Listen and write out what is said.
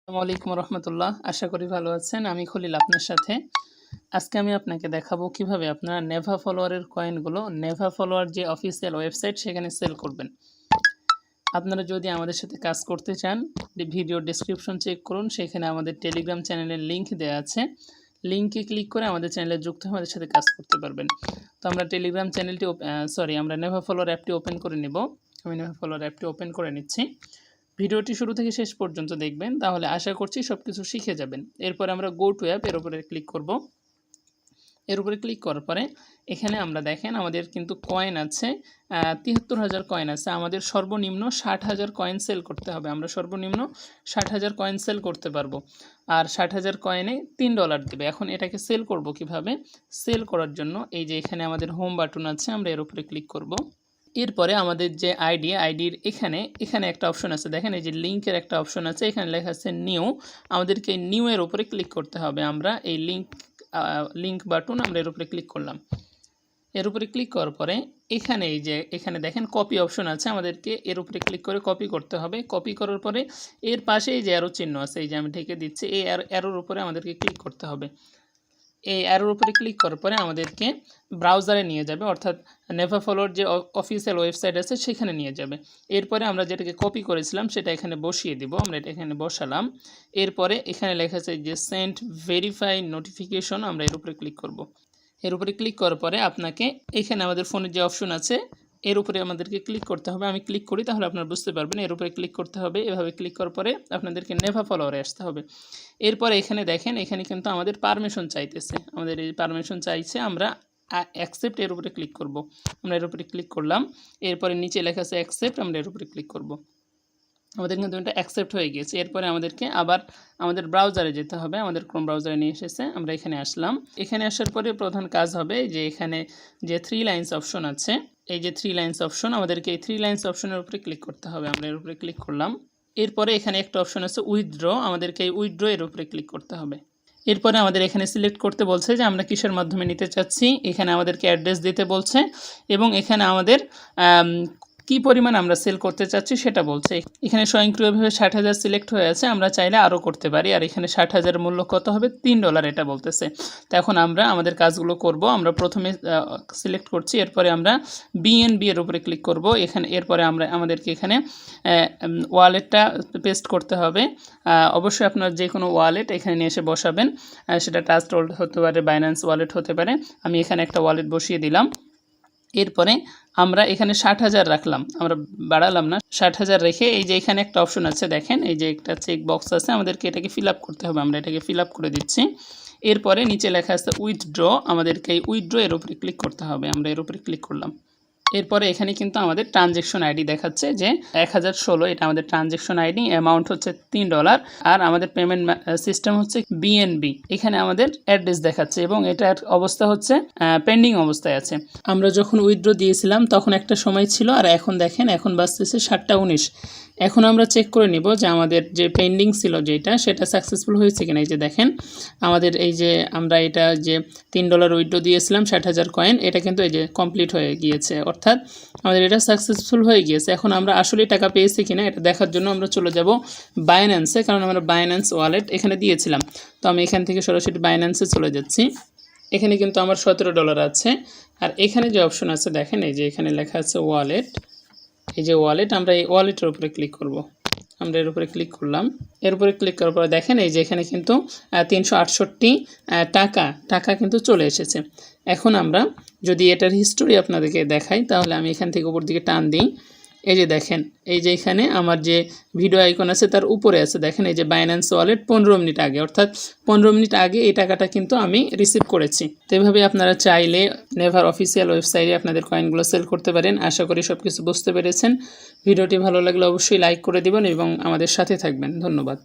আসসালামু আলাইকুম রহমতুল্লাহ। আশা করি ভালো আছেন। আমি খলিল আপনার সাথে। আজকে আমি আপনাকে দেখাবো কিভাবে আপনারা নেভা ফলোয়ারের কয়েনগুলো নেভা ফলোয়ার যে অফিসিয়াল ওয়েবসাইট সেখানে সেল করবেন। আপনারা যদি আমাদের সাথে কাজ করতে চান ভিডিও ডেসক্রিপশন চেক করুন, সেখানে আমাদের টেলিগ্রাম চ্যানেলের লিঙ্ক দেওয়া আছে। লিঙ্কে ক্লিক করে আমাদের চ্যানেলে যুক্ত হয়ে আমাদের সাথে কাজ করতে পারবেন। তো আমরা টেলিগ্রাম চ্যানেলটি আমরা নেভা ফলোয়ার অ্যাপটি ওপেন করে নেব। আমি নেভা ফলোয়ার অ্যাপটি ওপেন করে নিচ্ছি। ভিডিওটি শুরু থেকে শেষ পর্যন্ত দেখবেন, তাহলে আশা করছি সব কিছু শিখে যাবেন। এরপর আমরা গো টু অ্যাপ এর উপরে ক্লিক করব। এর উপরে ক্লিক করার পরে এখানে আমরা দেখেন আমাদের কিন্তু কয়েন আছে ৭৩,০০০ কয়েন আছে। আমাদের সর্বনিম্ন ৬০,০০০ কয়েন সেল করতে হবে। আমরা সর্বনিম্ন ৬০,০০০ কয়েন সেল করতে পারবো। আর ৬০,০০০ কয়েনে $৩ দেবে। এখন এটাকে সেল করব কিভাবে? সেল করার জন্য এই যে এখানে আমাদের হোম বাটন আছে, আমরা এর উপরে ক্লিক করব। এরপরে আমাদের যে আইডির এখানে একটা অপশন আছে, দেখেন এই যে লিঙ্কের একটা অপশন আছে, এখানে লেখা আছে নিউ। আমাদেরকে নিউ এর উপরে ক্লিক করতে হবে। আমরা এই লিঙ্ক বাটন আমরা এর উপরে ক্লিক করলাম। এর উপরে ক্লিক করার পরে এখানে দেখেন কপি অপশন আছে, আমাদেরকে এর উপরে ক্লিক করে কপি করতে হবে। কপি করার পরে এর পাশে এই যে অ্যারো চিহ্ন আছে, এই যে আমি ঢেকে দিচ্ছি, এই অ্যারোর উপরে আমাদেরকে ক্লিক করতে হবে। এই অ্যারোর উপরে ক্লিক করার পরে আমাদেরকে ব্রাউজারে নিয়ে যাবে, অর্থাৎ নেভা ফলোয়ার যে অফিসিয়াল ওয়েবসাইট আছে সেখানে নিয়ে যাবে। এরপরে আমরা যেটাকে কপি করেছিলাম সেটা এখানে বসিয়ে দিব। আমরা এটা এখানে বসালাম। এরপরে এখানে লেখা আছে যে সেন্ড ভেরিফাই নোটিফিকেশন, আমরা এর উপরে ক্লিক করব। এর উপরে ক্লিক করার পরে আপনাকে এখানে আমাদের ফোনের যে অপশন আছে এর উপরে আমাদেরকে ক্লিক করতে হবে। আমি ক্লিক করি, তাহলে আপনারা বুঝতে পারবেন। এর উপরে ক্লিক করতে হবে। এভাবে ক্লিক করার পরে আপনাদেরকে নেভা ফলোয়ারে আসতে হবে। এরপরে এখানে দেখেন এখানে কিন্তু আমাদের পারমিশন চাইতেছে, আমাদের এই পারমিশন চাইছে। আমরা অ্যাকসেপ্ট এর উপরে ক্লিক করব। আমরা এর উপরে ক্লিক করলাম। এরপরে নিচে লেখা আছে অ্যাকসেপ্ট, আমরা এর উপরে ক্লিক করব। আমাদের কিন্তু এটা অ্যাকসেপ্ট হয়ে গিয়েছে। এরপরে আমাদেরকে আবার আমাদের ব্রাউজারে যেতে হবে। আমাদের ক্রোম ব্রাউজারে নিয়ে এসেছে, আমরা এখানে আসলাম। এখানে আসার পরে প্রধান কাজ হবে যে এখানে যে 3 লাইনস অপশন আছে, এই যে 3 লাইনস অপশন, আমাদেরকে এই 3 লাইনস অপশনের উপরে ক্লিক করতে হবে। আমরা এর উপরে ক্লিক করলাম। এরপরে এখানে একটা অপশন আছে উইথড্র, আমাদেরকে এই উইথড্র এর উপরে ক্লিক করতে হবে। এরপরে আমাদের এখানে সিলেক্ট করতে বলছে যে আমরা কিসের মাধ্যমে নিতে চাচ্ছি। এখানে আমাদেরকে অ্যাড্রেস দিতে বলছে এবং এখানে আমাদের কি পরিমাণ আমরা সেল করতে চাচ্ছি সেটা বলছে। এখানে স্বয়ংক্রিয়ভাবে ৬০,০০০ সিলেক্ট হয়ে আছে, আমরা চাইলে আরও করতে পারি। আর এখানে ৬০,০০০ মূল্য কত হবে? $3 এটা বলতেছে। তো এখন আমরা আমাদের কাজগুলো করব। আমরা প্রথমে সিলেক্ট করছি, এরপরে আমরা BNB এর উপরে ক্লিক করব। এরপরে আমাদেরকে এখানে ওয়ালেটটা পেস্ট করতে হবে। অবশ্যই আপনার যে কোনো ওয়ালেট এখানে নিয়ে এসে বসাবেন, সেটা ট্রাস্ট ওয়ালেট হতে পারে, বাইন্যান্স ওয়ালেট হতে পারে। আমি এখানে একটা ওয়ালেট বসিয়ে দিলাম। এরপরে আমরা এখানে ৬০,০০০ রাখলাম, আমরা বাড়ালাম না। ৬০,০০০ রেখে এই যে এখানে একটা অপশন আছে, দেখেন এই যে একটা চেক বক্স আছে, আমাদেরকে এটাকে ফিল আপ করতে হবে। আমরা এটাকে ফিল আপ করে দিচ্ছি। এরপরে নিচে লেখা আছে উইথড্র, আমাদেরকে এই উইথড্র এর উপরে ক্লিক করতে হবে। আমরা এর উপরে ক্লিক করলাম। এরপরে এখানে কিন্তু আমাদের ট্রানজ্যাকশন আইডি দেখাচ্ছে যে 1016, এটা আমাদের ট্রানজ্যাকশন আইডি। অ্যামাউন্ট হচ্ছে $3 আর আমাদের পেমেন্ট সিস্টেম হচ্ছে BNB। এখানে আমাদের অ্যাড্রেস দেখাচ্ছে এবং এটার অবস্থা হচ্ছে পেন্ডিং অবস্থায় আছে। আমরা যখন উইথড্র দিয়েছিলাম তখন একটা সময় ছিল, আর এখন দেখেন এখন বাজতেছে 7টা 19। এখন আমরা চেক করে নিব যে আমাদের যে পেন্ডিং ছিল যেটা, সেটা সাকসেসফুল হয়েছে কিনা। এই যে দেখেন আমাদের এই যে আমরা এটা যে $3 উইথড্র দিয়েছিলাম ৬০,০০০ কয়েন, এটা কিন্তু এই যে কমপ্লিট হয়ে গিয়েছে, অর্থাৎ আমাদের এটা সাকসেসফুল হয়ে গিয়েছে। এখন আমরা আসলে টাকা পেয়েছি কিনা এটা দেখার জন্য আমরা চলে যাব বাইন্যান্সে, কারণ আমরা বাইন্যান্স ওয়ালেট এখানে দিয়েছিলাম। তো আমি এখান থেকে সরাসরি বাইন্যান্সে চলে যাচ্ছি। এখানে কিন্তু আমার $17 আছে। আর এখানে যে অপশন আছে দেখেন এই যে এখানে লেখা আছে ওয়ালেট, এই যে ওয়ালেট, আমরা এই ওয়ালেটের উপরে ক্লিক করব। আমরা এর উপরে ক্লিক করলাম। এর উপরে ক্লিক করার পরে দেখেন এই যে এখানে কিন্তু 368 টাকা কিন্তু চলে এসেছে। এখন আমরা যদি এটার হিস্টোরি আপনাদেরকে দেখাই, তাহলে আমি এখান থেকে উপর দিকে টান দিই। এই যে দেখেন এই যে এখানে আমার যে ভিডিও আইকন আছে তার উপরে আছে, দেখেন এই যে বাইন্যান্স ওয়ালেট 15 মিনিট আগে, অর্থাৎ 15 মিনিট আগে এই টাকাটা কিন্তু আমি রিসিভ করেছি। তো এইভাবে আপনারা চাইলে নেভার অফিসিয়াল ওয়েবসাইটে আপনাদের কয়েনগুলো সেল করতে পারেন। আশা করি সব কিছু বুঝতে পেরেছেন। ভিডিওটি ভালো লাগলে অবশ্যই লাইক করে দিবেন এবং আমাদের সাথে থাকবেন। ধন্যবাদ।